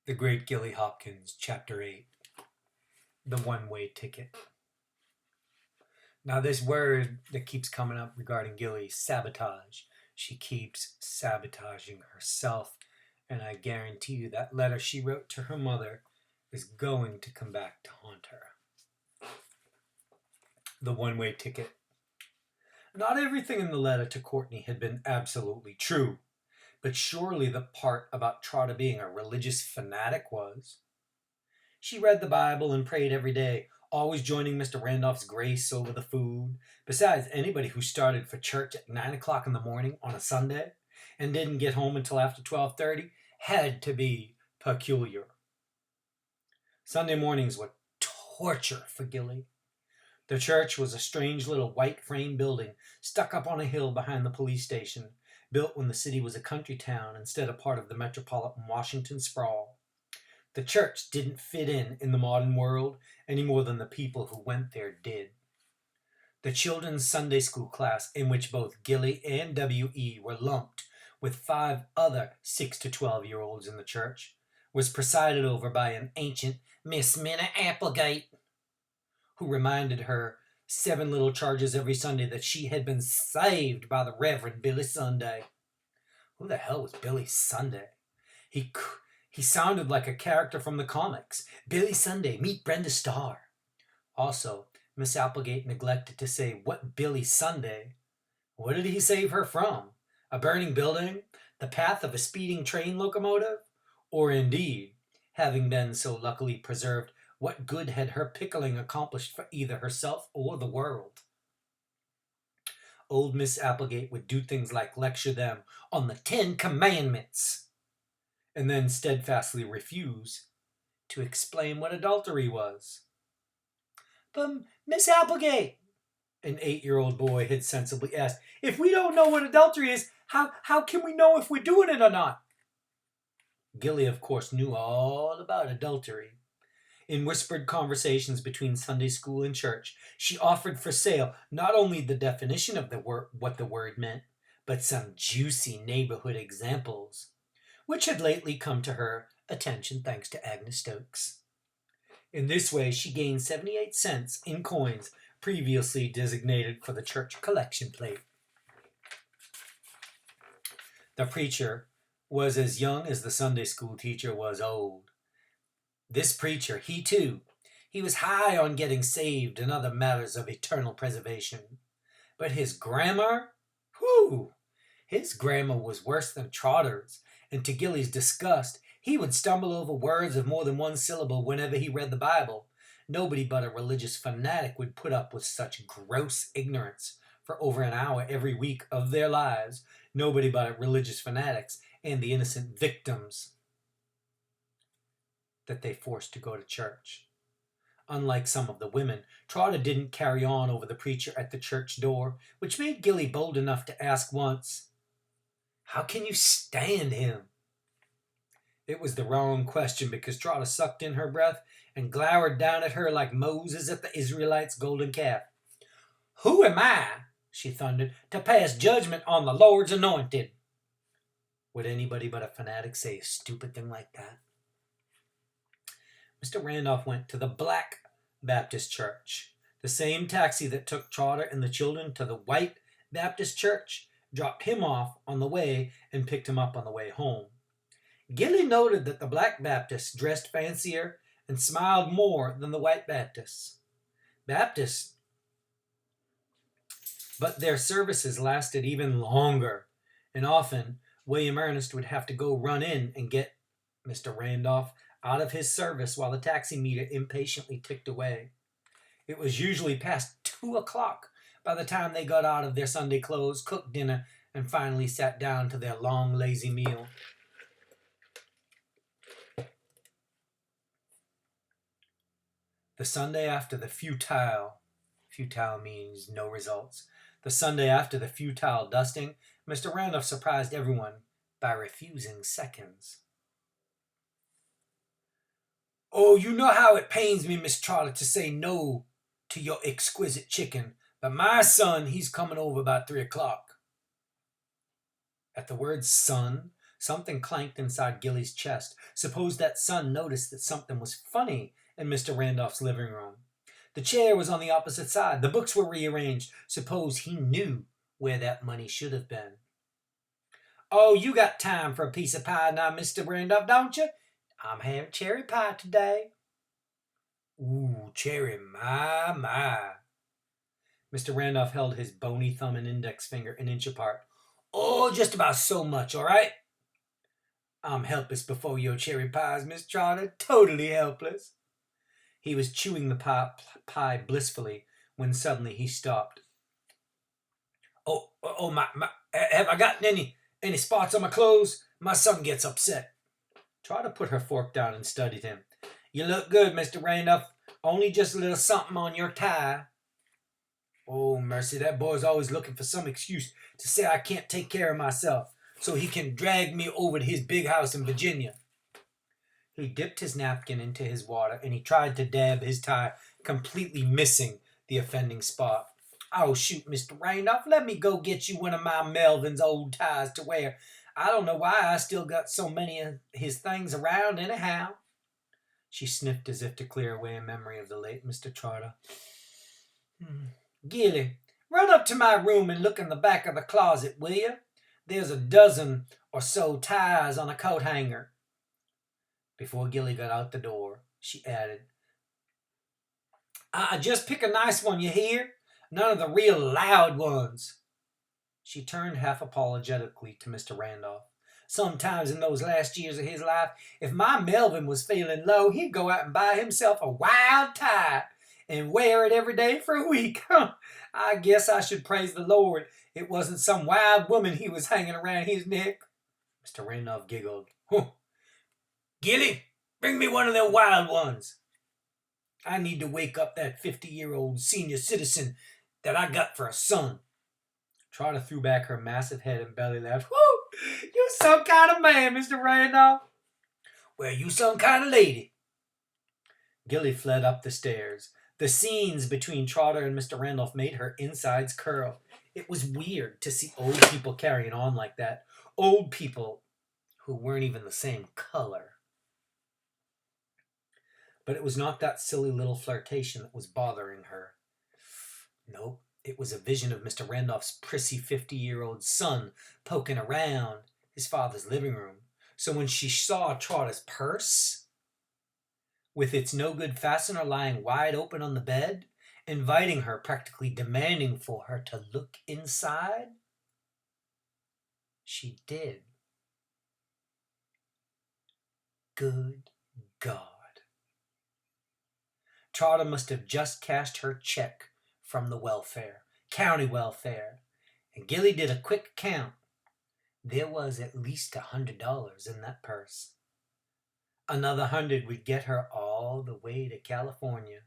The Great Gilly Hopkins, Chapter 8, The One-Way Ticket. Now this word that keeps coming up regarding Gilly, sabotage. She keeps sabotaging herself, and I guarantee you that letter she wrote to her mother is going to come back to haunt her. The One-Way Ticket. Not everything in the letter to Courtney had been absolutely true, but surely the part about Trotta being a religious fanatic was. She read the Bible and prayed every day, always joining Mr. Randolph's grace over the food. Besides, anybody who started for church at 9 o'clock in the morning on a Sunday and didn't get home until after 12:30 had to be peculiar. Sunday mornings were torture for Gilly. The church was a strange little white frame building stuck up on a hill behind the police station, built when the city was a country town instead of part of the metropolitan Washington sprawl. The church didn't fit in the modern world any more than the people who went there did. The children's Sunday school class, in which both Gilly and W.E. were lumped with 5 other 6 to 12-year-olds in the church, was presided over by an ancient Miss Minna Applegate, who reminded her 7 little charges every Sunday that she had been saved by the Reverend Billy Sunday. Who the hell was Billy Sunday? He sounded like a character from the comics. Billy Sunday, meet Brenda Starr. Also, Miss Applegate neglected to say what Billy Sunday. What did he save her from? A burning building? The path of a speeding train locomotive? Or indeed, having been so luckily preserved, what good had her pickling accomplished for either herself or the world? Old Miss Applegate would do things like lecture them on the 10 Commandments, and then steadfastly refuse to explain what adultery was. But Miss Applegate, an 8-year-old boy had sensibly asked, if we don't know what adultery is, how can we know if we're doing it or not? Gilly, of course, knew all about adultery. In whispered conversations between Sunday school and church, she offered for sale not only the definition of what the word meant, but some juicy neighborhood examples, which had lately come to her attention thanks to Agnes Stokes. In this way, she gained 78 cents in coins previously designated for the church collection plate. The preacher was as young as the Sunday school teacher was old. This preacher, he was high on getting saved and other matters of eternal preservation. But his grammar, his grammar was worse than Trotter's, and to Gilly's disgust, he would stumble over words of more than one syllable whenever he read the Bible. Nobody but a religious fanatic would put up with such gross ignorance for over an hour every week of their lives. Nobody but religious fanatics and the innocent victims that they forced to go to church. Unlike some of the women, Trotta didn't carry on over the preacher at the church door, which made Gilly bold enough to ask once, "How can you stand him?" It was the wrong question because Trotta sucked in her breath and glowered down at her like Moses at the Israelites' golden calf. "Who am I," she thundered, "to pass judgment on the Lord's anointed?" Would anybody but a fanatic say a stupid thing like that? Mr. Randolph went to the Black Baptist Church. The same taxi that took Trotter and the children to the White Baptist Church dropped him off on the way and picked him up on the way home. Gilly noted that the Black Baptists dressed fancier and smiled more than the White Baptists. But their services lasted even longer, and often William Ernest would have to go run in and get Mr. Randolph out of his service while the taxi meter impatiently ticked away. It was usually past 2 o'clock by the time they got out of their Sunday clothes, cooked dinner, and finally sat down to their long, lazy meal. The Sunday after the futile means no results. The Sunday after the futile dusting, Mr. Randolph surprised everyone by refusing seconds. "Oh, you know how it pains me, Miss Trotter, to say no to your exquisite chicken, but my son, he's coming over about 3 o'clock. At the word son, Something clanked inside Gilly's chest. Suppose that son noticed that something was funny in Mr. Randolph's living room. The chair was on the opposite side. The books were rearranged. Suppose he knew where that money should have been. "Oh, you got time for a piece of pie now, Mr. Randolph, don't you? I'm having cherry pie today." "Ooh, cherry, my." Mr. Randolph held his bony thumb and index finger an inch apart. "Oh, just about so much, all right?" "I'm helpless before your cherry pies, Miss Trotter. Totally helpless." He was chewing the pie blissfully when suddenly he stopped. Oh, my, have I gotten any spots on my clothes? My son gets upset." Trotter put her fork down and studied him. "You look good, Mr. Randolph. Only just a little something on your tie." "Oh, mercy, that boy's always looking for some excuse to say I can't take care of myself, so he can drag me over to his big house in Virginia." He dipped his napkin into his water, and he tried to dab his tie, completely missing the offending spot. "Oh, shoot, Mr. Randolph, let me go get you one of my Melvin's old ties to wear. I don't know why I still got so many of his things around anyhow." She sniffed as if to clear away a memory of the late Mr. Trotter. "Gilly, run up to my room and look in the back of the closet, will you? There's a dozen or so ties on a coat hanger." Before Gilly got out the door, she added, "Just pick a nice one, you hear? None of the real loud ones." She turned half apologetically to Mr. Randolph. "Sometimes in those last years of his life, if my Melvin was feeling low, he'd go out and buy himself a wild tie and wear it every day for a week. I guess I should praise the Lord it wasn't some wild woman he was hanging around his neck." Mr. Randolph giggled. "Gilly, bring me one of them wild ones. I need to wake up that 50-year-old senior citizen that I got for a son." Trotter threw back her massive head and belly laughed. "Whoo! You some kind of man, Mr. Randolph." "Well, you some kind of lady." Gilly fled up the stairs. The scenes between Trotter and Mr. Randolph made her insides curl. It was weird to see old people carrying on like that. Old people who weren't even the same color. But it was not that silly little flirtation that was bothering her. Nope, it was a vision of Mr. Randolph's prissy 50-year-old son poking around his father's living room. So when she saw Trotter's purse, with its no-good fastener lying wide open on the bed, inviting her, practically demanding for her to look inside, she did. Good God. Trotter must have just cashed her check from the welfare, county welfare, and Gilly did a quick count. There was at least $100 in that purse. Another 100 would get her all the way to California,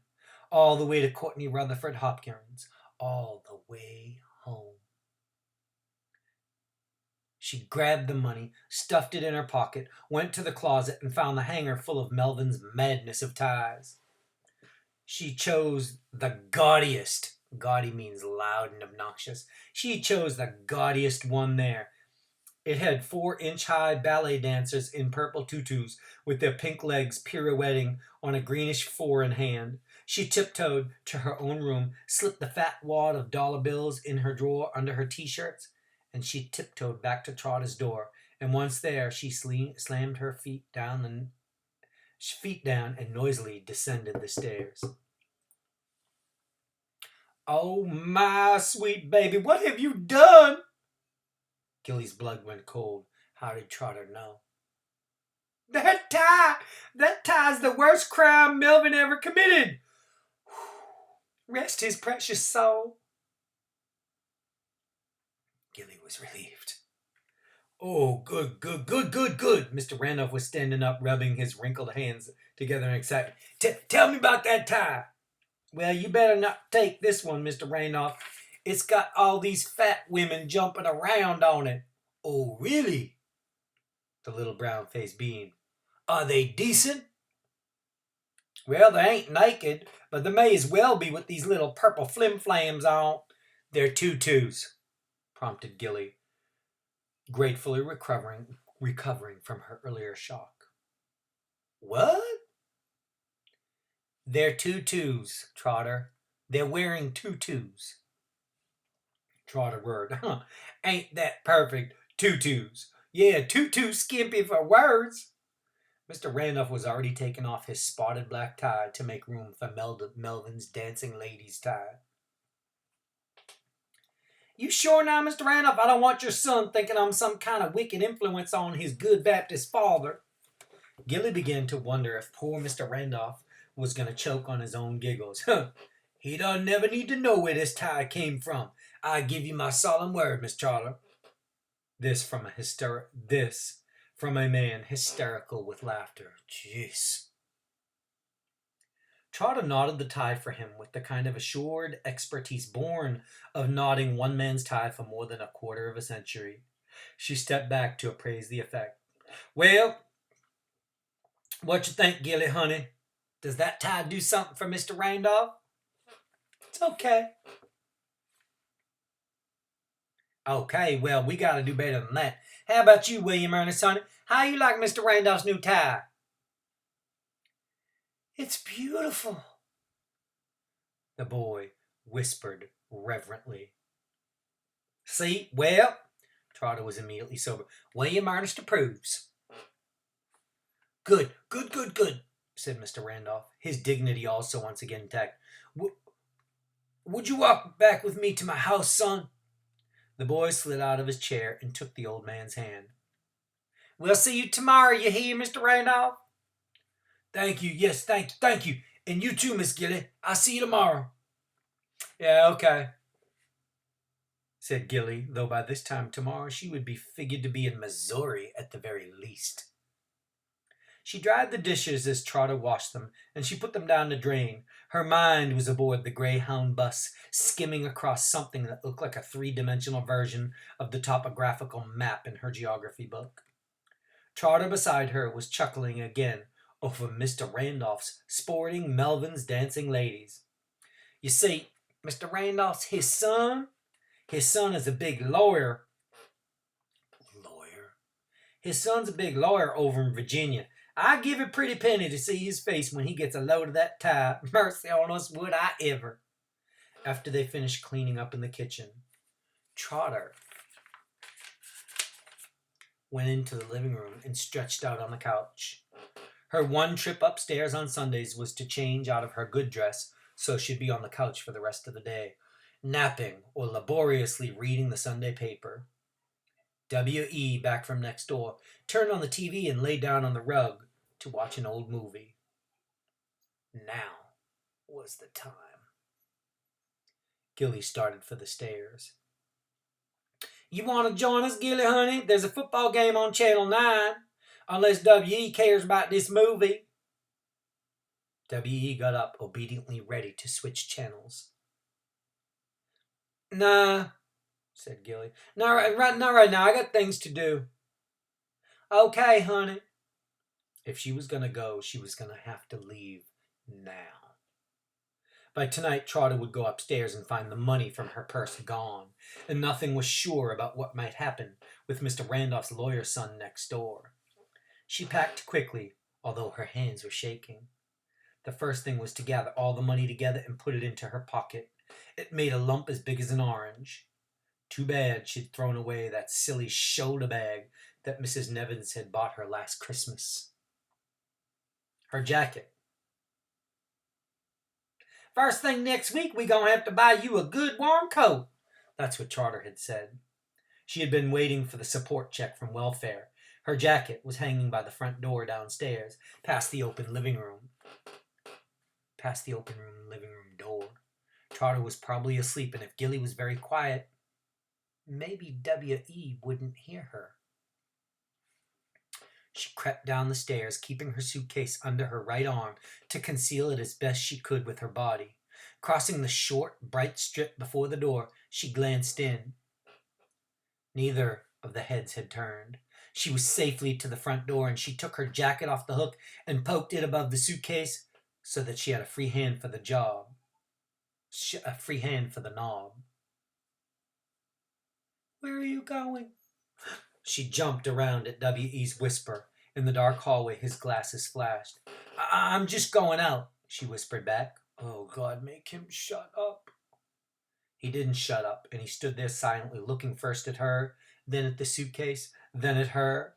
all the way to Courtney Rutherford Hopkins, all the way home. She grabbed the money, stuffed it in her pocket, went to the closet, and found the hanger full of Melvin's madness of ties. She chose the gaudiest. Gaudy means loud and obnoxious. She chose the gaudiest one there. It had 4-inch-high ballet dancers in purple tutus with their pink legs pirouetting on a greenish 4 in hand. She tiptoed to her own room, slipped the fat wad of dollar bills in her drawer under her T-shirts, and she tiptoed back to Trotter's door. And once there, she slammed her feet down and noisily descended the stairs. "Oh, my sweet baby, what have you done?" Gilly's blood went cold. How did Trotter know? That tie's the worst crime Melvin ever committed. Rest his precious soul." Gilly was relieved. "Oh, good. Mr. Randolph was standing up, rubbing his wrinkled hands together in excitement. Tell me about that tie." "Well, you better not take this one, Mr. Randolph. It's got all these fat women jumping around on it." "Oh, really?" The little brown face beamed. "Are they decent?" "Well, they ain't naked, but they may as well be with these little purple flim-flams on." "They're tutus," prompted Gilly, gratefully recovering recovering from her earlier shock. What? They're tutus, Trotter. They're wearing tutus. Trotter whirred. Ain't that perfect? Tutus. Yeah, too skimpy for words. Mr. Randolph was already taking off his spotted black tie to make room for Melvin's dancing lady's tie. You sure now, Mr. Randolph? I don't want your son thinking I'm some kind of wicked influence on his good Baptist father. Gilly began to wonder if poor Mr. Randolph was going to choke on his own giggles. He don't never need to know where this tie came from. I give you my solemn word, Miss Charter. This from a man hysterical with laughter. Jeez. Trotter knotted the tie for him with the kind of assured expertise born of knotting one man's tie for more than a quarter of a century. She stepped back to appraise the effect. Well, what you think, Gilly, honey? Does that tie do something for Mr. Randolph? It's okay. Okay, well, we gotta do better than that. How about you, William Ernest, honey? How you like Mr. Randolph's new tie? It's beautiful, the boy whispered reverently. See, well, Trotter was immediately sober. William Ernest approves. Good, said Mr. Randolph, his dignity also once again intact. Would you walk back with me to my house, son? The boy slid out of his chair and took the old man's hand. We'll see you tomorrow, you hear, Mr. Randolph? Thank you, yes, thank you. And you too, Miss Gilly. I'll see you tomorrow. Yeah, okay, said Gilly, though by this time tomorrow she would be figured to be in Missouri at the very least. She dried the dishes as Trotter washed them, and she put them down the drain. Her mind was aboard the Greyhound bus, skimming across something that looked like a three-dimensional version of the topographical map in her geography book. Trotter beside her was chuckling again over Mr. Randolph's sporting Melvin's dancing ladies. You see, Mr. Randolph's his son is a big lawyer. His son's a big lawyer over in Virginia. I give a pretty penny to see his face when he gets a load of that tie. Mercy on us, would I ever. After they finished cleaning up in the kitchen, Trotter went into the living room and stretched out on the couch. Her one trip upstairs on Sundays was to change out of her good dress so she'd be on the couch for the rest of the day, napping or laboriously reading the Sunday paper. W.E., back from next door, turned on the TV and lay down on the rug to watch an old movie. Now was the time. Gilly started for the stairs. You want to join us, Gilly, honey? There's a football game on Channel 9, unless W.E. cares about this movie. W.E. got up, obediently ready to switch channels. Nah, said Gilly. Not right now. I got things to do. Okay, honey. If she was going to go, she was going to have to leave now. By tonight, Trotter would go upstairs and find the money from her purse gone, and nothing was sure about what might happen with Mr. Randolph's lawyer's son next door. She packed quickly, although her hands were shaking. The first thing was to gather all the money together and put it into her pocket. It made a lump as big as an orange. Too bad she'd thrown away that silly shoulder bag that Mrs. Nevins had bought her last Christmas. Her jacket. First thing next week, we gonna have to buy you a good warm coat. That's what Trotter had said. She had been waiting for the support check from welfare. Her jacket was hanging by the front door downstairs, past the open living room door. Trotter was probably asleep, and if Gilly was very quiet, maybe W.E. wouldn't hear her. She crept down the stairs, keeping her suitcase under her right arm to conceal it as best she could with her body. Crossing the short, bright strip before the door, she glanced in. Neither of the heads had turned. She was safely to the front door, and she took her jacket off the hook and poked it above the suitcase so that she had a free hand for the job. A free hand for the knob. Where are you going? She jumped around at W.E.'s whisper. In the dark hallway, his glasses flashed. I'm just going out, she whispered back. Oh, God, make him shut up. He didn't shut up, and he stood there silently, looking first at her, then at the suitcase, then at her.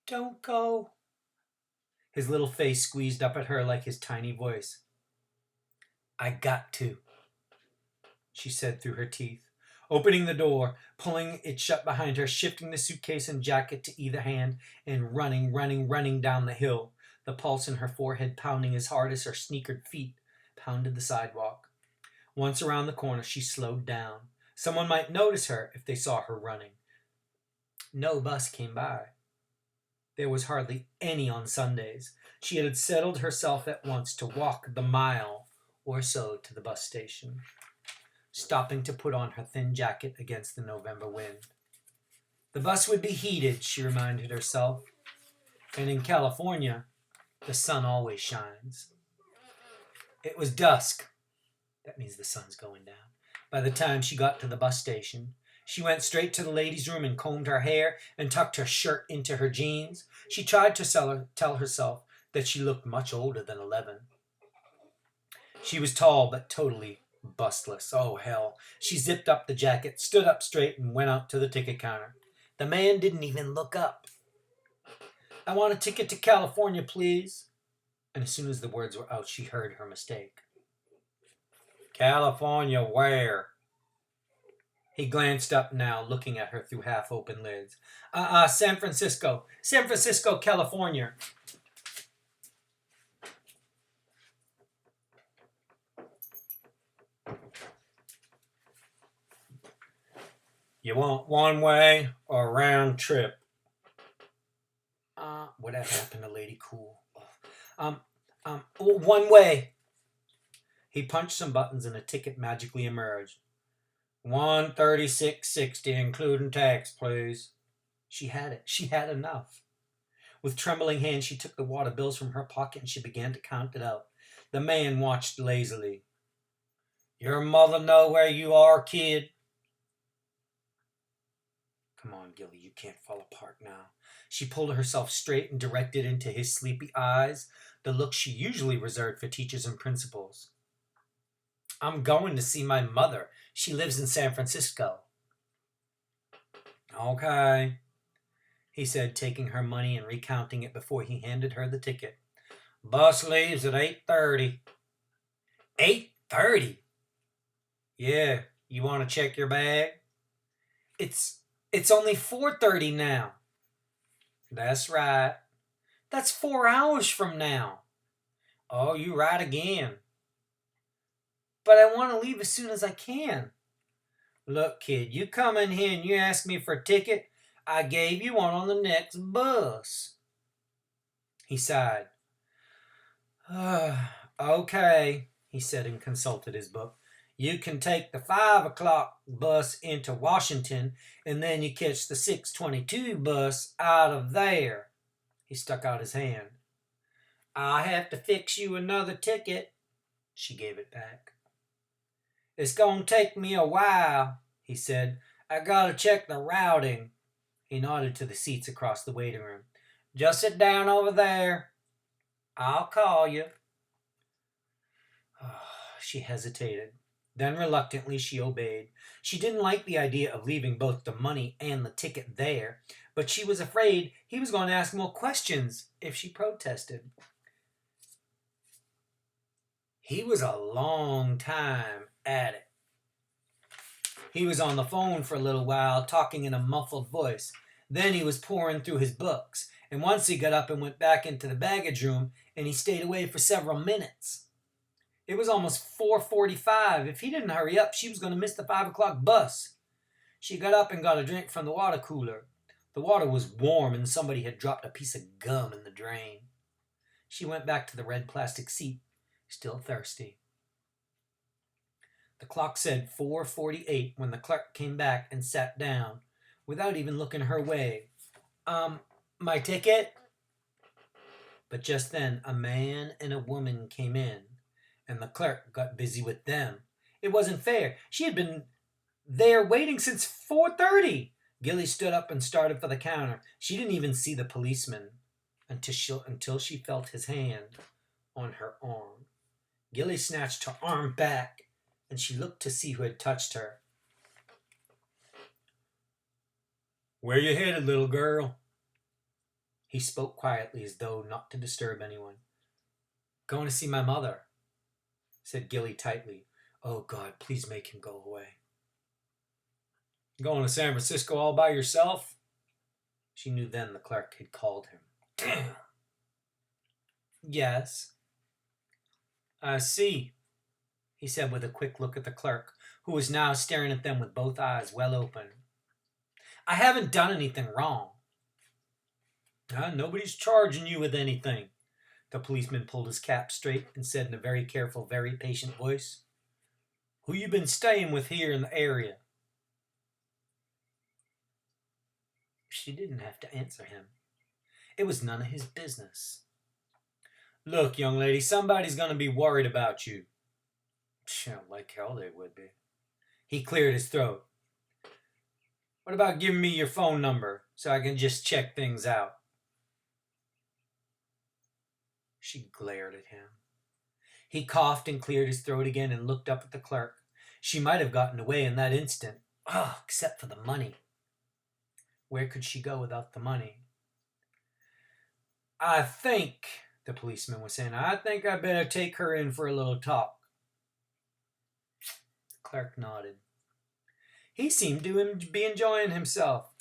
Don't go. His little face squeezed up at her like his tiny voice. I got to, she said through her teeth, opening the door, pulling it shut behind her, shifting the suitcase and jacket to either hand, and running down the hill, the pulse in her forehead pounding as hard as her sneakered feet pounded the sidewalk. Once around the corner, she slowed down. Someone might notice her if they saw her running. No bus came by. There was hardly any on Sundays. She had settled herself at once to walk the mile or so to the bus station, stopping to put on her thin jacket against the November wind. The bus would be heated, she reminded herself, and in California, the sun always shines. It was dusk. That means the sun's going down. By the time she got to the bus station, she went straight to the ladies' room and combed her hair and tucked her shirt into her jeans. She tried to tell herself that she looked much older than 11. She was tall but totally bustless. Oh, hell. She zipped up the jacket, stood up straight, and went out to the ticket counter. The man didn't even look up. I want a ticket to California, please. And as soon as the words were out, she heard her mistake. California where? He glanced up now, looking at her through half-open lids. San Francisco. San Francisco, California. You want one way or round trip? What happened to Lady Cool? One way. He punched some buttons and a ticket magically emerged. $136.60, including tax, please. She had it. She had enough. With trembling hands, she took the water bills from her pocket and she began to count it out. The man watched lazily. Your mother know where you are, kid? Come on, Gilly, you can't fall apart now. She pulled herself straight and directed into his sleepy eyes the look she usually reserved for teachers and principals. I'm going to see my mother. She lives in San Francisco. Okay, he said, taking her money and recounting it before he handed her the ticket. Bus leaves at 8:30. 8:30? Yeah, you want to check your bag? It's only 4:30 now. That's right. That's 4 hours from now. Oh, you right again. But I want to leave as soon as I can. Look, kid, you come in here and you ask me for a ticket. I gave you one on the next bus. He sighed. Okay, he said and consulted his book. You can take the 5 o'clock bus into Washington, and then you catch the 6:22 bus out of there. He stuck out his hand. I'll have to fix you another ticket. She gave it back. It's going to take me a while, he said. I got to check the routing. He nodded to the seats across the waiting room. Just sit down over there. I'll call you. She hesitated. Then reluctantly she obeyed. She didn't like the idea of leaving both the money and the ticket there, but she was afraid he was going to ask more questions if she protested. He was a long time at it. He was on the phone for a little while, talking in a muffled voice. Then he was poring through his books, and once he got up and went back into the baggage room, and he stayed away for several minutes. It was almost 4:45. If he didn't hurry up, she was going to miss the 5 o'clock bus. She got up and got a drink from the water cooler. The water was warm, and somebody had dropped a piece of gum in the drain. She went back to the red plastic seat, still thirsty. The clock said 4:48 when the clerk came back and sat down, without even looking her way. My ticket? But just then a man and a woman came in, and the clerk got busy with them. It wasn't fair. She had been They're waiting since 4:30. Gilly stood up and started for the counter. She didn't even see the policeman until she felt his hand on her arm. Gilly snatched her arm back, and she looked to see who had touched her. "Where you headed, little girl?" He spoke quietly as though not to disturb anyone. "Going to see my mother," said Gilly tightly. "Oh, God, please make him go away." "Going to San Francisco all by yourself?" She knew then the clerk had called him. Damn. "Yes." "I see," he said with a quick look at the clerk, who was now staring at them with both eyes well open. "I haven't done anything wrong." Nobody's charging you with anything." The policeman pulled his cap straight and said in a very careful, very patient voice, "Who you been staying with here in the area?" She didn't have to answer him. It was none of his business. "Look, young lady, somebody's going to be worried about you." Like hell they would be. He cleared his throat. "What about giving me your phone number so I can just check things out?" She glared at him. He coughed and cleared his throat again and looked up at the clerk. She might have gotten away in that instant. Except for the money. Where could she go without the money? "I think," the policeman was saying, "I think I better take her in for a little talk." The clerk nodded. He seemed to be enjoying himself.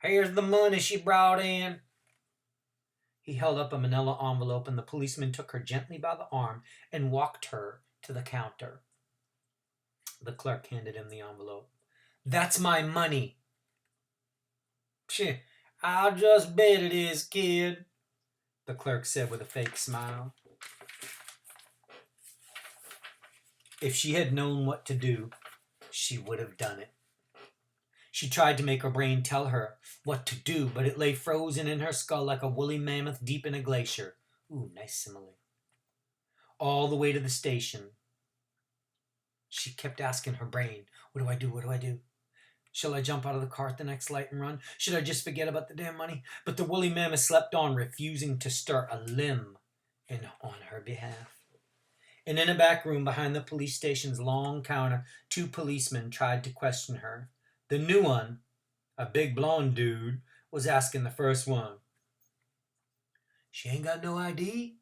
"Here's the money she brought in." He held up a manila envelope, and the policeman took her gently by the arm and walked her to the counter. The clerk handed him the envelope. "That's my money." "I'll just bet it is, kid," the clerk said with a fake smile. If she had known what to do, she would have done it. She tried to make her brain tell her what to do, but it lay frozen in her skull like a woolly mammoth deep in a glacier. Ooh, nice simile. All the way to the station, she kept asking her brain, "What do I do? What do I do? Shall I jump out of the car at the next light and run? Should I just forget about the damn money?" But the woolly mammoth slept on, refusing to stir a limb on her behalf. And in a back room behind the police station's long counter, two policemen tried to question her. The new one, a big blonde dude, was asking the first one, "She ain't got no ID?"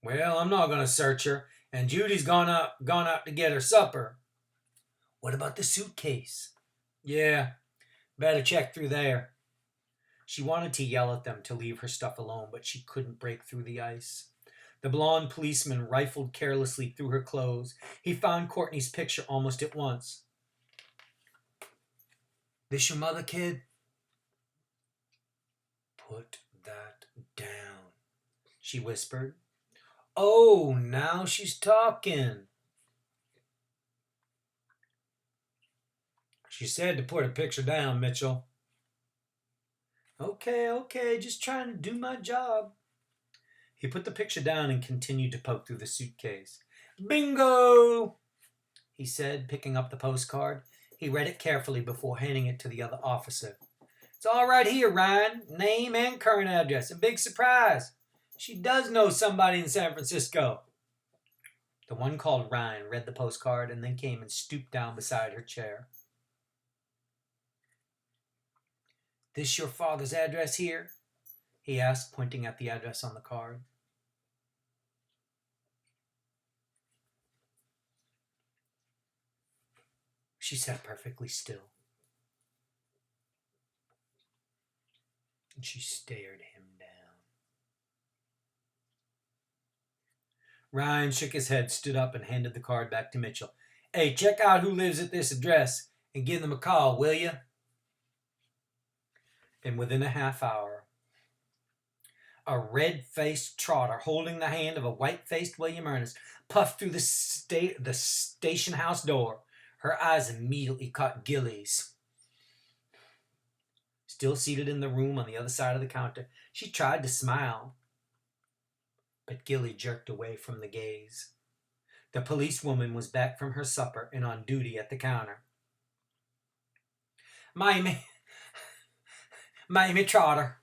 "Well, I'm not going to search her, and Judy's gone out to get her supper." "What about the suitcase?" "Yeah, better check through there." She wanted to yell at them to leave her stuff alone, but she couldn't break through the ice. The blonde policeman rifled carelessly through her clothes. He found Courtney's picture almost at once. "This your mother, kid?" "Put that down," she whispered. Oh, now she's talking. "She said to put a picture down, Mitchell." Okay, just trying to do my job." He put the picture down and continued to poke through the suitcase. "Bingo!" he said, picking up the postcard. He read it carefully before handing it to the other officer. "It's all right here, Ryan. Name and current address. A big surprise. She does know somebody in San Francisco." The one called Ryan read the postcard and then came and stooped down beside her chair. "This your father's address here?" he asked, pointing at the address on the card. She sat perfectly still, and she stared him down. Ryan shook his head, stood up, and handed the card back to Mitchell. "Hey, check out who lives at this address and give them a call, will you?" And within a half hour, a red-faced trotter holding the hand of a white-faced William Ernest puffed through the station house door. Her eyes immediately caught Gilly's. Still seated in the room on the other side of the counter, she tried to smile, but Gilly jerked away from the gaze. The policewoman was back from her supper and on duty at the counter. Mamie Trotter.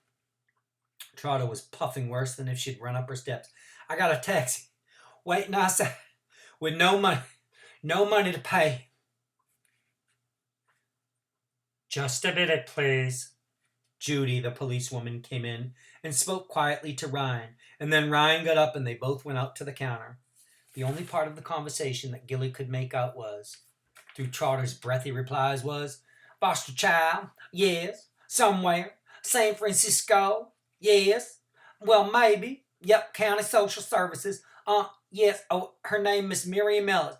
Trotter was puffing worse than if she'd run up her steps. I got a taxi waiting outside with no money to pay. Just a minute, please. Judy, the policewoman, came in and spoke quietly to Ryan, and then Ryan got up and they both went out to the counter. The only part of the conversation that Gilly could make out was, through Trotter's breathy replies, was, foster child, yes, somewhere, San Francisco, yes, well, maybe, yep, county social services, yes, oh, her name Miss Miriam Ellis,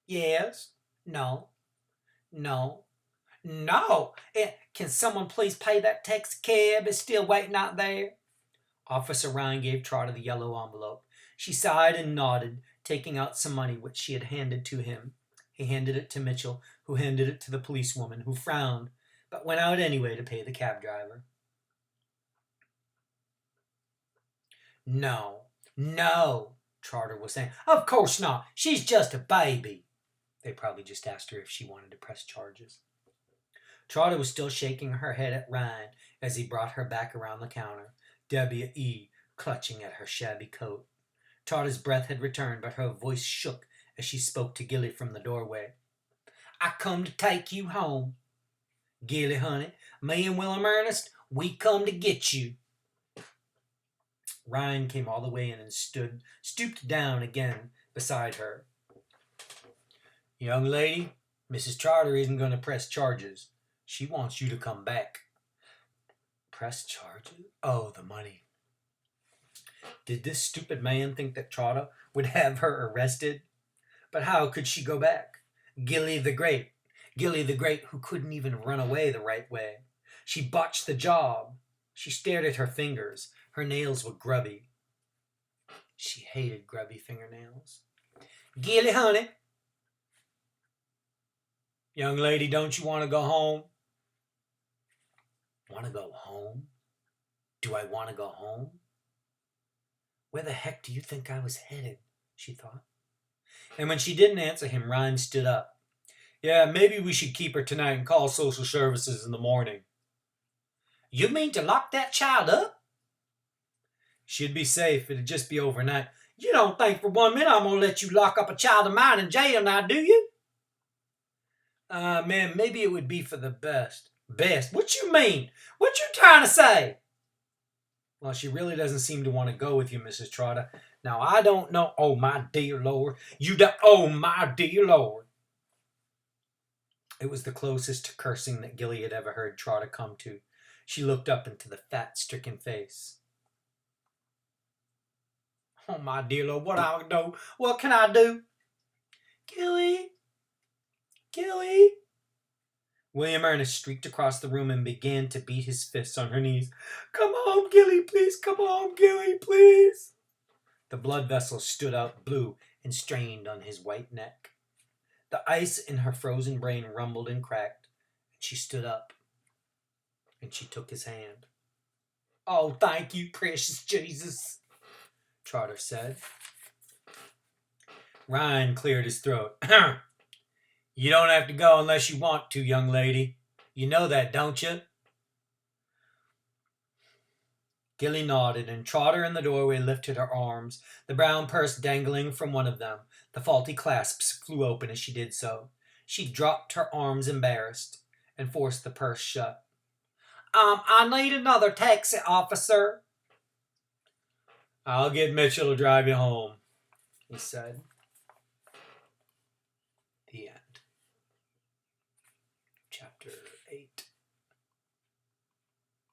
yes, no, can someone please pay that taxi cab? It's still waiting out there. Officer Ryan gave Trotter the yellow envelope. She sighed and nodded, taking out some money which she had handed to him. He handed it to Mitchell, who handed it to the policewoman, who frowned, but went out anyway to pay the cab driver. No, Trotter was saying. Of course not. She's just a baby. They probably just asked her if she wanted to press charges. Trotter was still shaking her head at Ryan as he brought her back around the counter, W.E. clutching at her shabby coat. Trotter's breath had returned, but her voice shook as she spoke to Gilly from the doorway. I come to take you home. Gilly, honey, me and Willem Ernest, we come to get you. Ryan came all the way in and stooped down again beside her. Young lady, Mrs. Trotter isn't going to press charges. She wants you to come back. Press charges? Oh, the money. Did this stupid man think that Trotter would have her arrested? But how could she go back? Gilly the Great, who couldn't even run away the right way. She botched the job. She stared at her fingers. Her nails were grubby. She hated grubby fingernails. Gilly, honey. Young lady, don't you want to go home? Want to go home? Do I want to go home? Where the heck do you think I was headed? She thought. And when she didn't answer him, Ryan stood up. Yeah, maybe we should keep her tonight and call social services in the morning. You mean to lock that child up? She'd be safe. It'd just be overnight. You don't think for 1 minute I'm going to let you lock up a child of mine in jail now, do you? Man, maybe it would be for the best. Best? What you mean? What you trying to say? Well, she really doesn't seem to want to go with you, Mrs. Trotter. Now, I don't know. Oh, my dear Lord. Oh, my dear Lord. It was the closest to cursing that Gilly had ever heard Trotter come to. She looked up into the fat, stricken face. Oh, my dear Lord, what I'll do? What can I do? Gilly. William Ernest streaked across the room and began to beat his fists on her knees. Come home, Gilly, please. Come home, Gilly, please. The blood vessels stood out blue and strained on his white neck. The ice in her frozen brain rumbled and cracked, and she stood up, and she took his hand. Oh, thank you, precious Jesus, Trotter said. Ryan cleared his throat. You don't have to go unless you want to, young lady. You know that, don't you? Gilly nodded, and Trotter in the doorway lifted her arms, the brown purse dangling from one of them. The faulty clasps flew open as she did so. She dropped her arms embarrassed and forced the purse shut. I need another taxi, officer. I'll get Mitchell to drive you home, he said. The end. Chapter 8.